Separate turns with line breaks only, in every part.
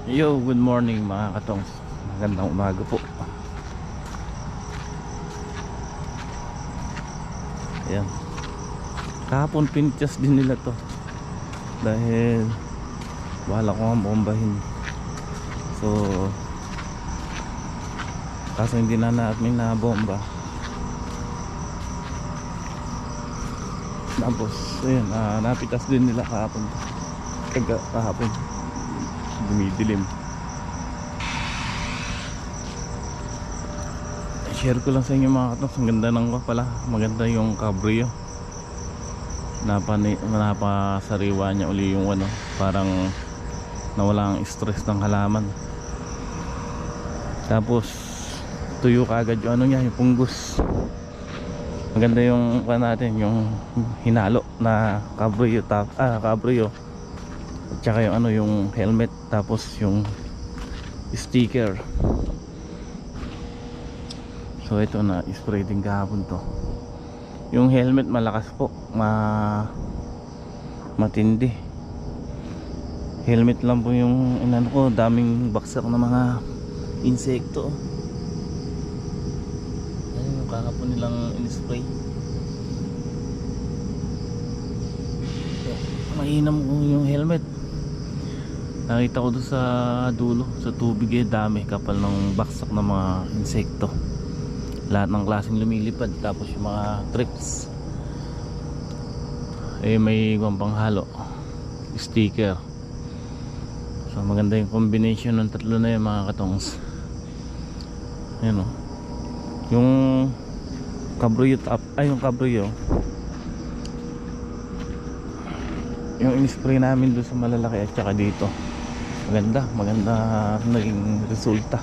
Yo, good morning mga katong. Magandang umaga po. Ayan. Kahapon pinchas din nila to. Dahil wala ko nga bombahin. So kaso hindi na namin na bomba. Tapos ayan, napitas din nila kahapon. Kahapon dumidilim. Share ko lang sa inyo mga katong. Ang ganda ng pala. Maganda yung cabrio. Napasariwa niya uli yung ano, parang nawala ang stress ng halaman. Tapos tuyo kagad yung ano niya, yung punggos. Maganda yung natin, yung hinalo na cabrio cabrio. At saka yung ano, yung helmet, tapos yung sticker. So ito na spray din kahapon to. Yung helmet malakas po, matindi. Helmet lang po yung inano ko, daming baksak na mga insekto. Ayun yung kahapon nilang in-spray. Mainam ko yung helmet. Nakita ko doon sa dulo, sa tubig dami kapal ng baksak ng mga insekto. Lahat ng klaseng lumilipad. Tapos yung mga trips may panghalo, sticker. So maganda yung combination ng tatlo na yung mga katongs. Ayan o, yung cabrio top, yung cabrio, yung in-spray namin doon sa malalaki at saka dito, maganda naging resulta.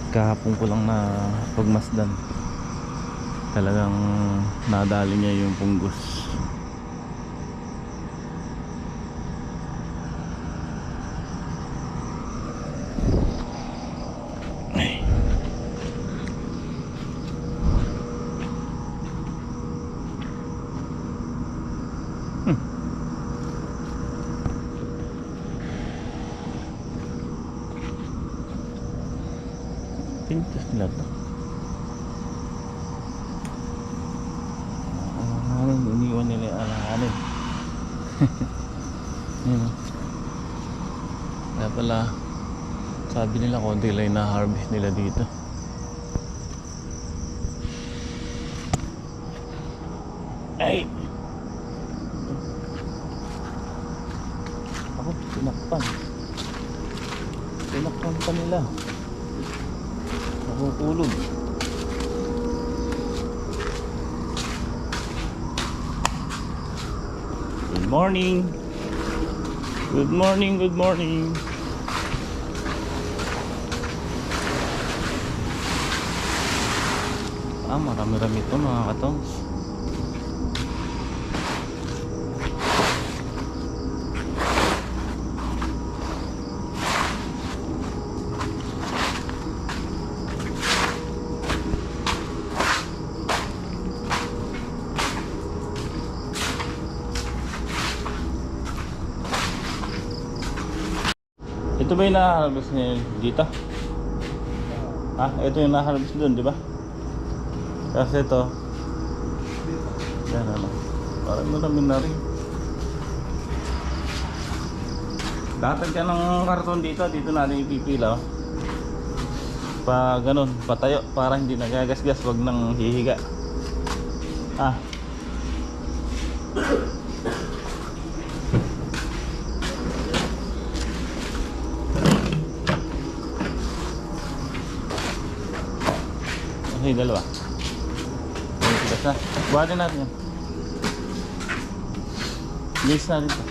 Kahapon ko lang na pagmasdan, talagang nadali niya yung punggos. Pintas nila to. Iniwan nila yung alahanin. Yun o. Kaya pala sabi nila konti lang na harvest nila dito. Ay! Ako, tinakpan pa nila. Nakukulog. Good morning. Good morning, good morning. Marami-rami ito mga katongs. Ito ba yung na-harvest niya dito? Ito yung na-harvest doon, di ba? Kasi ito, yan ano, parang marami na rin. Datag ka ng karton dito natin ipipila. Pa ganun, patayo para hindi nagagasgas, wag nang hihiga. Okay, dalawa. Tigas na. Buhatin natin yan. Linis natin ito.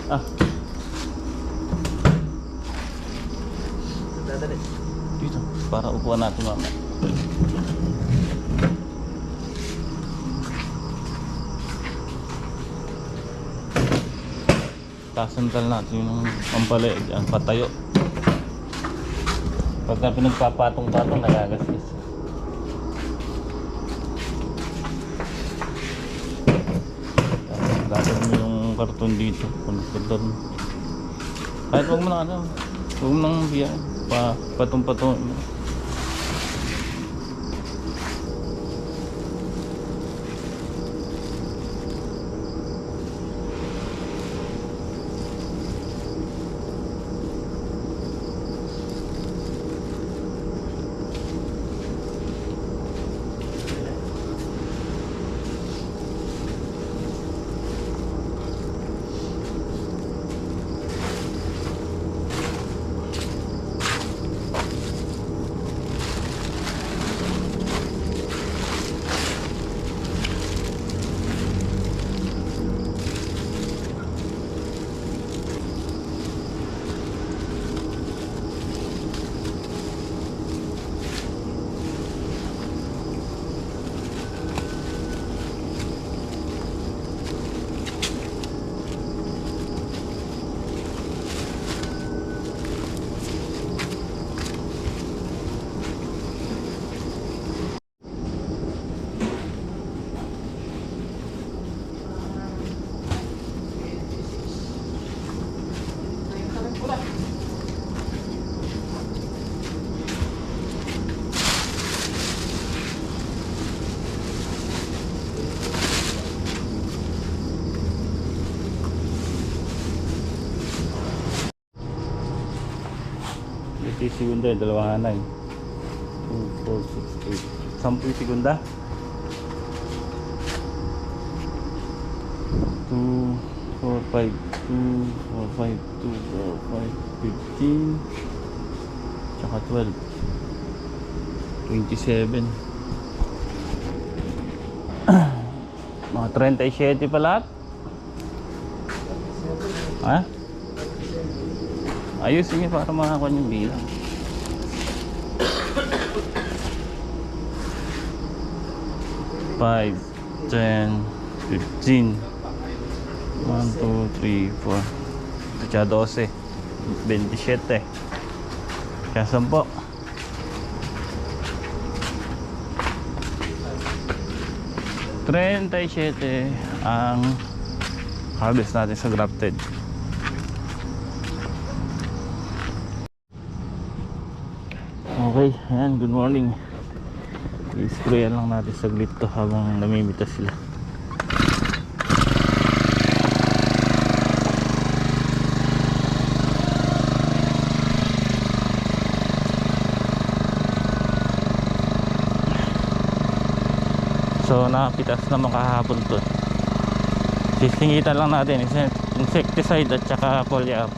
Dadali.
Dito, para upuan natin mamaya. Kasantal natin yung pampalayag yan, patayo. Pagka pinagpapatong-patong, nagagasgas. Lalagyan mo yung karton dito, karton. Kahit wag mo na ano, wag mo nang biyahe. Patong-patong. Ito segunda, dalawang hanay. 2, 4, 6, 8. 10 segunda. 2, 4, 5, 2, 4, 5, 2, 4, 5, 15. Tsaka 12. 27. Mga 37 pa lahat. Ha? Ayusin niyo para makakuha yung bilang. Five, 10, 15. 1, 2, 3, 4. Ito siya 12. 27. Kaya 10. $37 ang harvest natin sa grafted. Okay, ayan, good morning. I-sprayan lang natin saglit to habang namimitas sila. So nakapitas naman kahapon to. Sisingitan lang natin insecticide at saka foliar.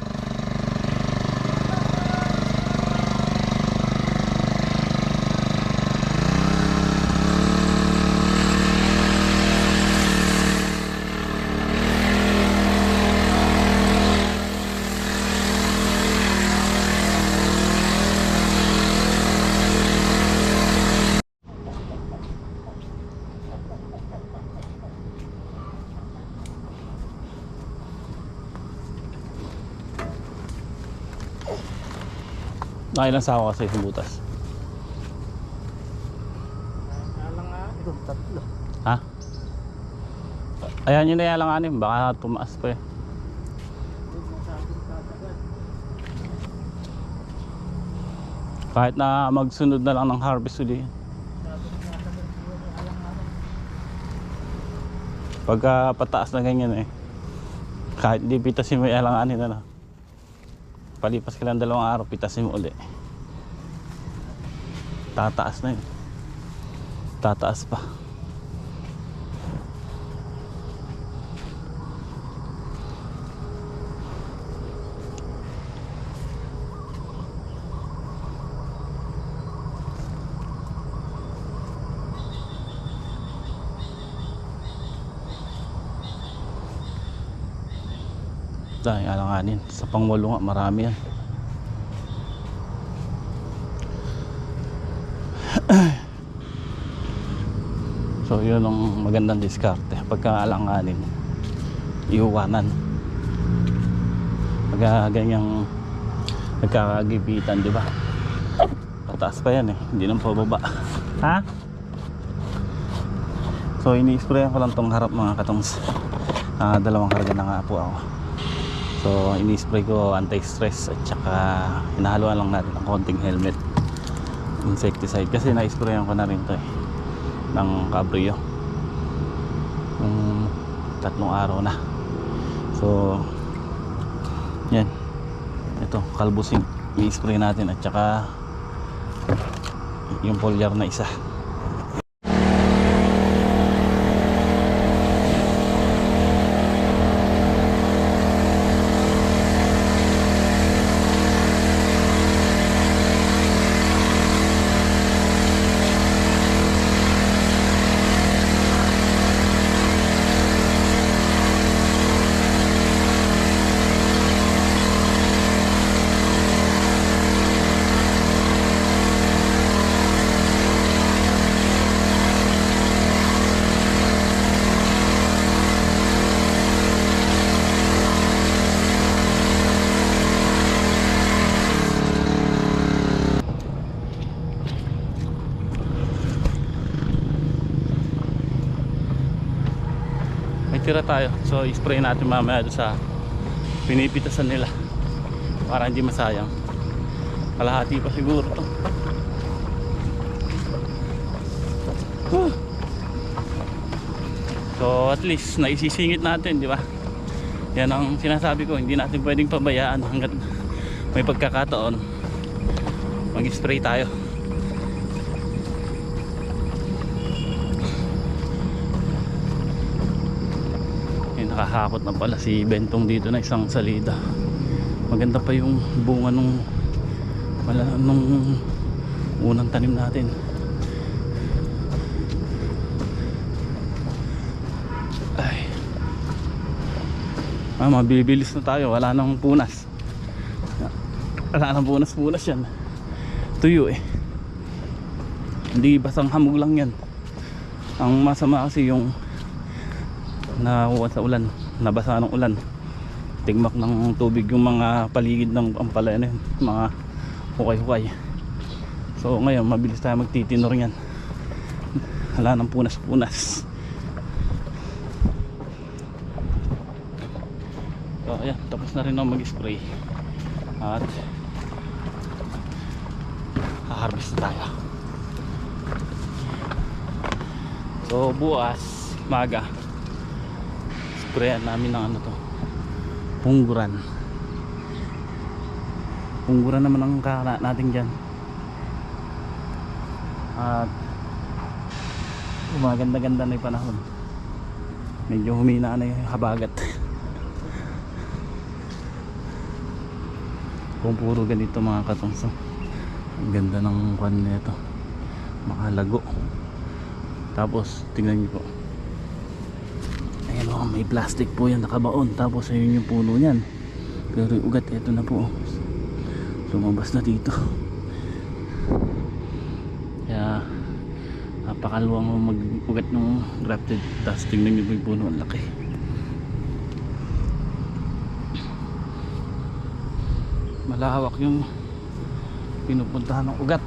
Nakailang sako kasi sa butas?
Tatlo.
Ha? Ayan yun na yalang anim, baka tumaas pa eh. Kahit na magsunod na lang ng harvest uli. Pagka pataas na ganyan eh, kahit di pitasin mo yung alanganin na, palipas ka lang 2 araw, pitasin mo uli, tataas na yun, tataas pa. Dahil alanganin sa pangwalo nga, marami yan. So yun ang magandang diskarte pagka alanganin, iuwanan. Pagka ganyang nagkakagipitan, di ba? Pataas pa yan eh, hindi nang pababa. Ha? So ini-sprayan ko lang tong harap mga katongs. 2 karga na nga po ako. So ini-spray ko anti-stress at saka hinahaluan lang natin ng konting helmet insecticide kasi na-sprayan ko na rin to ng Cabrio yung 3 araw na. So yan, ito kalbusing i-spray natin at saka yung foliar na isa. Tira tayo, so i-spray natin mamaya doon sa pinipitasan nila para hindi masayang. Kalahati pa siguro to. So at least naisisingit natin, di ba? Yan ang sinasabi ko, hindi natin pwedeng pabayaan hanggat may pagkakataon mag-spray tayo. Nakahakot na pala si Bentong dito na isang salida. Maganda pa yung bunga nung unang tanim natin. Ay, mabibilis na tayo, wala nang punas. Wala nang punas yan, tuyo hindi basang hamog lang yan. Ang masama kasi yung nakuha sa ulan, nabasa ng ulan, tigmak ng tubig yung mga paligid ng ampalaya na yun, mga hukay-hukay. So ngayon mabilis tayo magtitinor yan, wala nang punas-punas. So ayan, tapos na rin ako mag-spray at haharvest tayo. So bukas maga sprayan namin ng pungguran naman ang kakalat natin dyan. At gumaganda-ganda na yung panahon, medyo humina na yung habagat. Kung puro ganito mga katungso, ang ganda ng kwan nito, makalago. Tapos tingnan niyo po, ayan o, may plastic po yan nakabaon. Tapos ayun yung puno nyan, pero yung ugat ito na po, lumabas na dito. Kaya napakaluwang mag-ugat ng grafted. Tapos tingnan nyo po yung puno, ang laki. Malawak yung pinupuntahan ng ugat.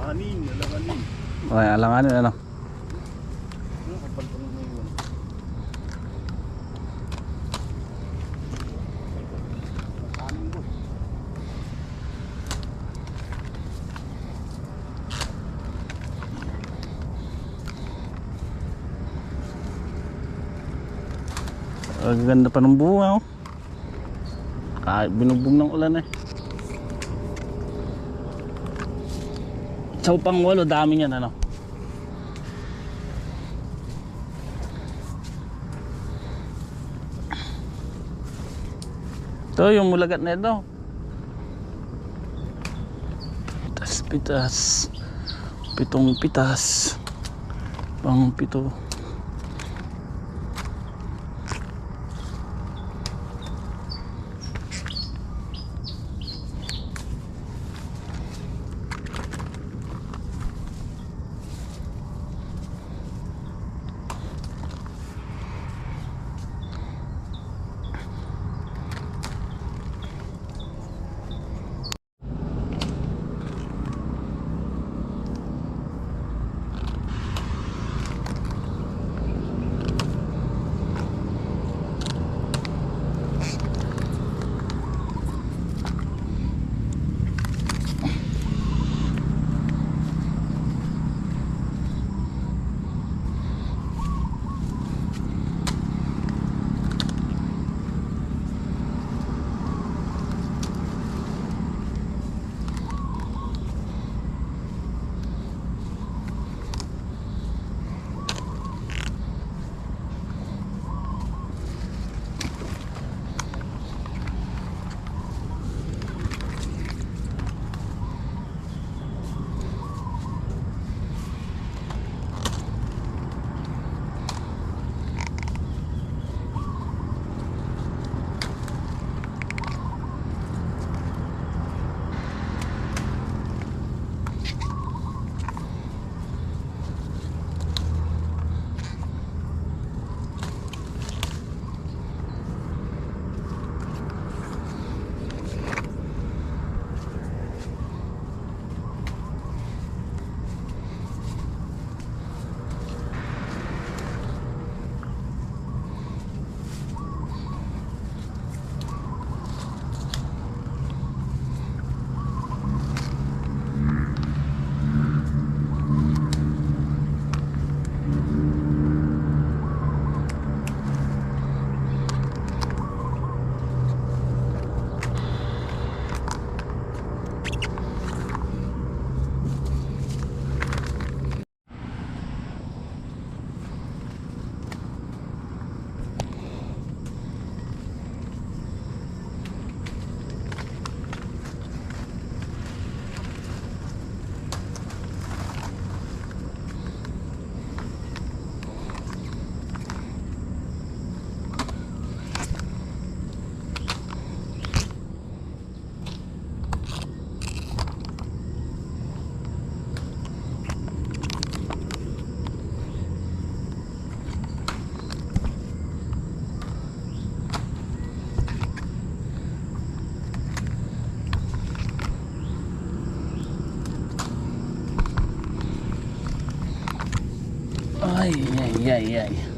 Alanganin.
Okay, alanganin ano? Ang ganda pa ng bunga, oh. Kahit binugbog ng ulan eh. Sa Pangwalo, dami niyan ano. Ito yung mulagat na ito. Pitas. Pitong pitas. Pang pito. Ay, ay, ay, ay.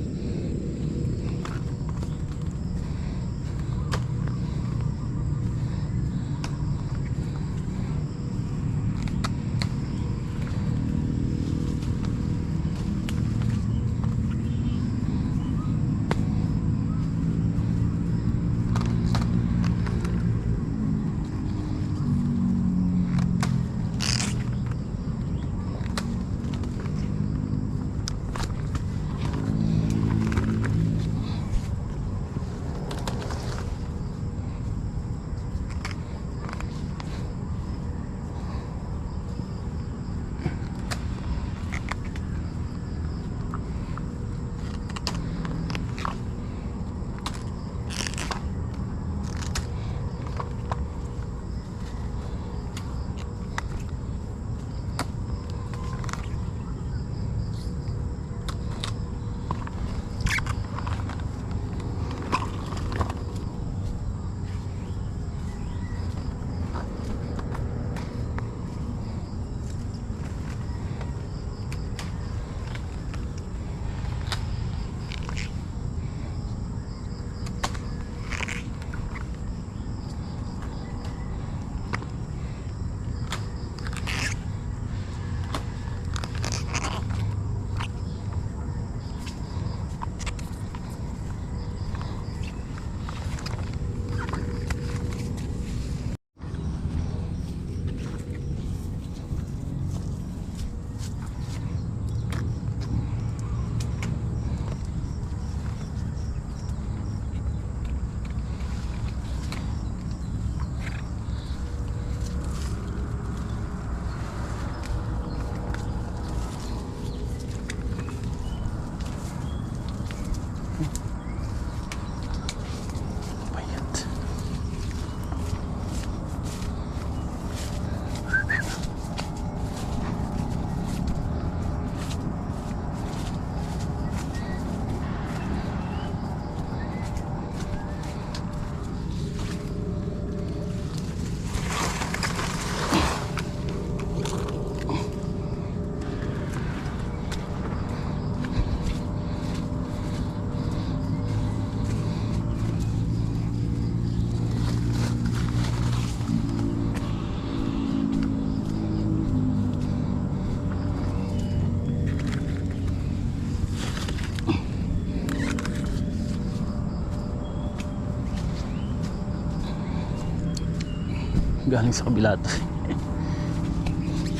Galing sa kabila to.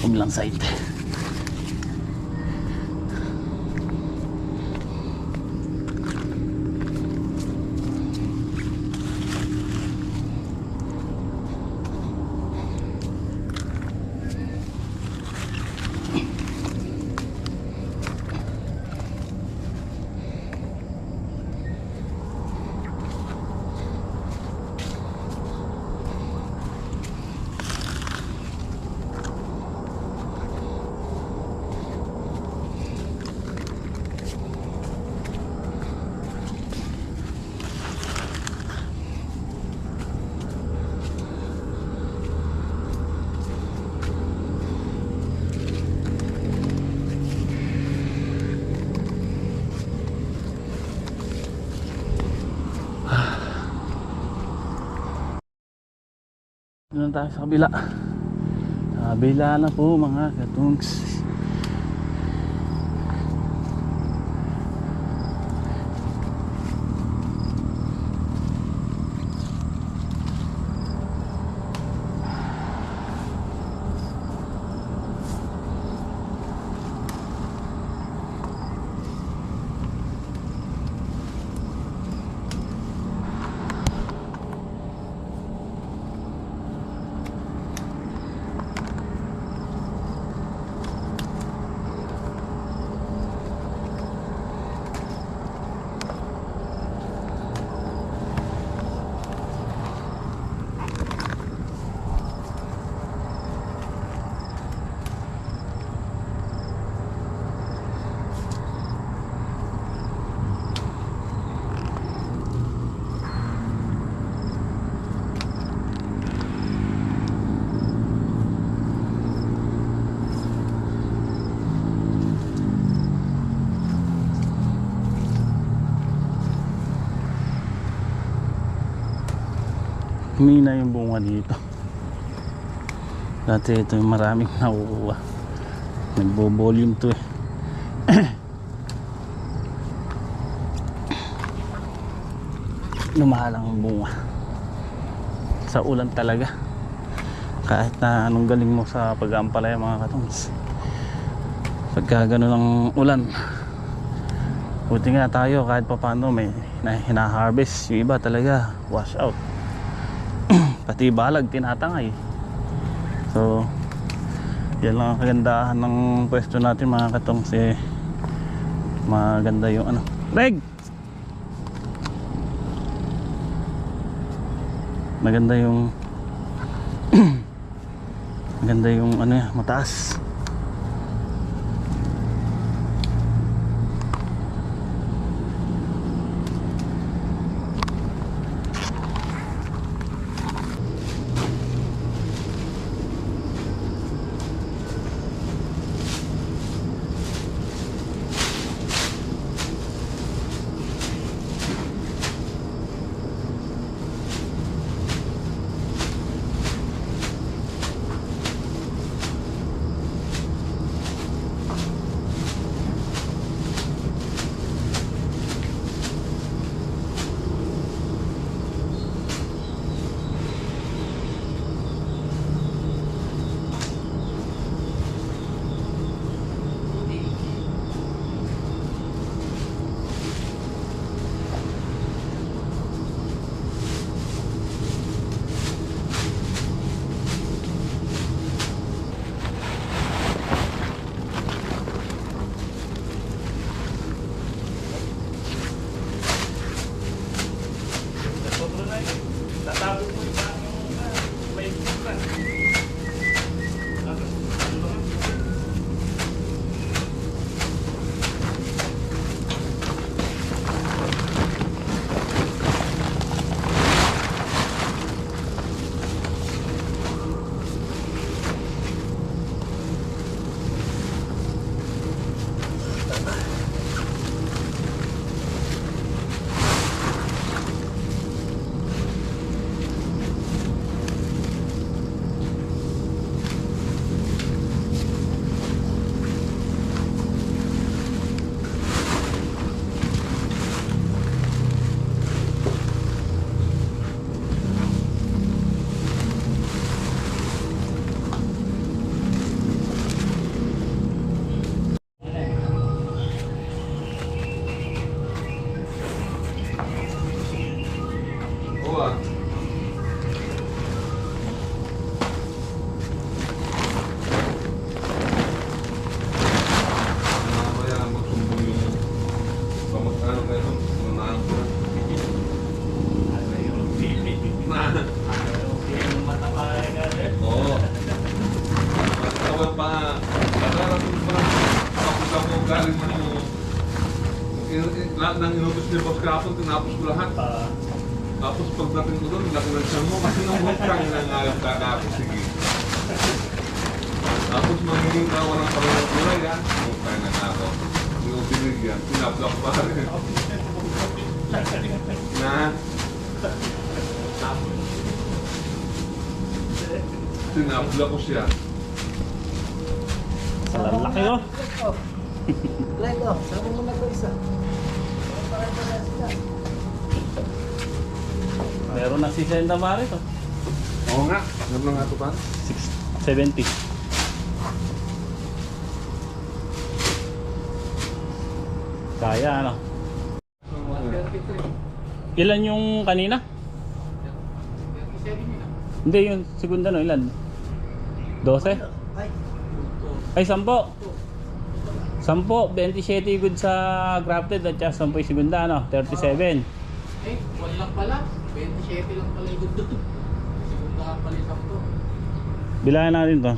Kabilang side. Doon tayo sa kabila. Sa kabila na po mga katungs. Humina yung bunga dito. Dati ito yung maraming nakukuha. Nagbo-volume to eh. Lumalang ang bunga sa ulan talaga. Kahit na anong galing mo sa pag-aampalaya mga katongs, pagka gano'n ang ulan, buti nga tayo kahit pa paano may hina-harvest. Yung iba talaga wash out. Pati balag tinatangay. So yan lang ang kagandahan ng pwesto natin mga katongs eh. Maganda yung ano. Reg! Maganda yung maganda yung ano yan, mataas.
Lahat ng inutos ni Boss Kapon, tinapos ko lahat. Tapos pagdating ko doon, nakulansan mo kasi nung hukang nangalang kakapos, sige. Tapos magiging ka, walang pangalaw kulay yan. Hukang na ako. Hindi ko binigyan, pinablock pa rin. Na? Pinablock ko siya.
Sa lalaki oh.
Lego, sama mo na ito isa.
Meron na si Senda Mare to.
Oo nga, ano nga ito pa?
670. Kaya ano? Ilan yung kanina? Hindi yung segunda no, ilan? 12? Ay 10. 10, 27 good sa grafted at saka 10 yung segunda ano, 37.
Wala lang pala. 27 lang pala yung doon. Segunda ka pala yung 10.
Bilangan natin to.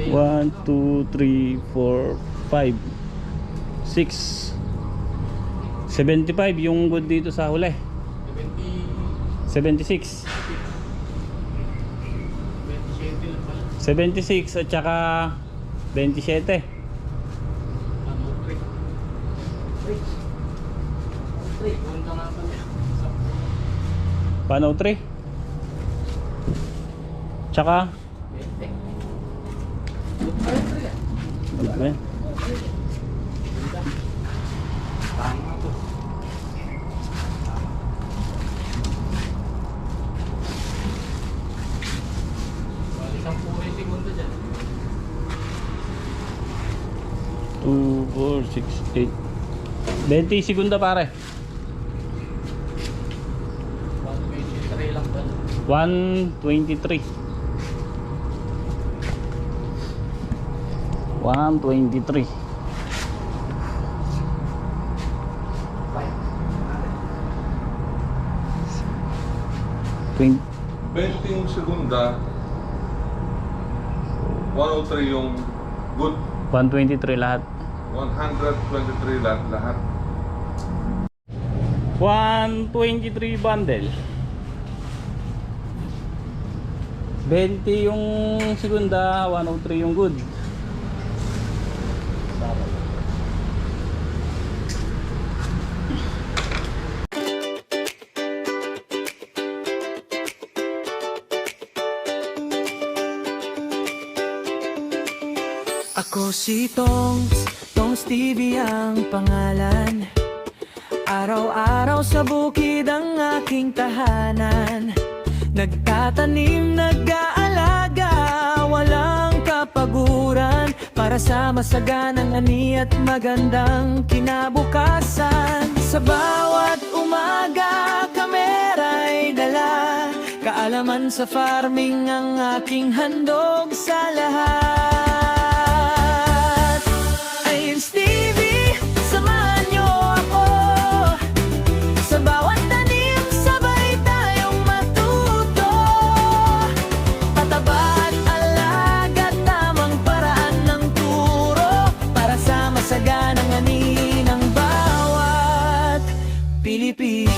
103.
1, 2, 3, 4, 5, 6, 75 yung good dito sa huli. 76.
27 lang pala.
76 at saka 27.
103. Punta nga pala.
Paano 3? Tsaka,
20. Good pa rin talaga.
good ba yan?
Ganda. Tama to. Bali 10 segundo dyan.
2, 4, 6, 8. 20 segunda pare.
123 lang ba?
123. 123.
Bye.
20.
20 yung segunda, 103 yung good,
123 lahat.
123 lahat.
123 bundle. 20 yung segunda, 103 yung good.
Ako si Tongs TV ang pangalan. Araw-araw sa bukid ang aking tahanan. Nagtatanim, nag-aalaga, walang kapaguran, para sa masaganang ani at magandang kinabukasan. Sa bawat umaga, kamera'y dala, kaalaman sa farming ang aking handog sa lahat. Ains TV, samahan niyo ako. Sa bawat tanim, sabay tayong matuto. Pataba at alaga, tamang paraan ng turo, para sa masaganang ani ng bawat Pilipino.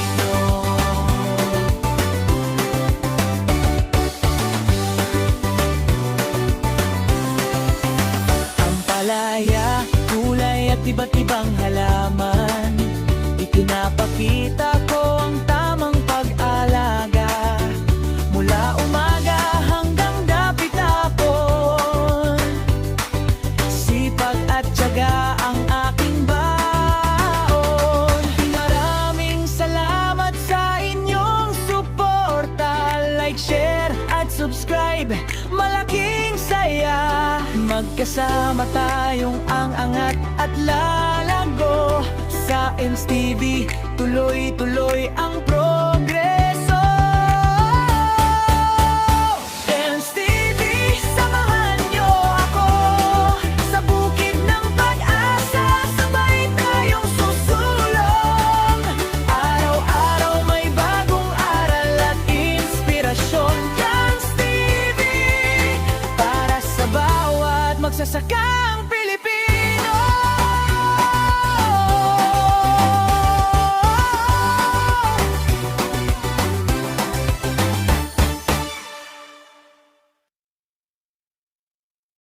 Ampalaya, kulay at iba't ibang halaman, itinapakita ko ang tamang pag-alaga. Mula umaga hanggang dapit hapon, sipag at tiyaga ang aking baon. Maraming salamat sa inyong suporta. Like, share at subscribe, malaking saya. Magkasama tayong ang-angat at lalago. Sa Ains TV, tuloy-tuloy ang progreso. Ains TV, samahan niyo ako. Sa bukid ng pag-asa, sabay tayong susulong. Araw-araw may bagong aral at inspirasyon. Ains TV, para sa bawat magsasaka.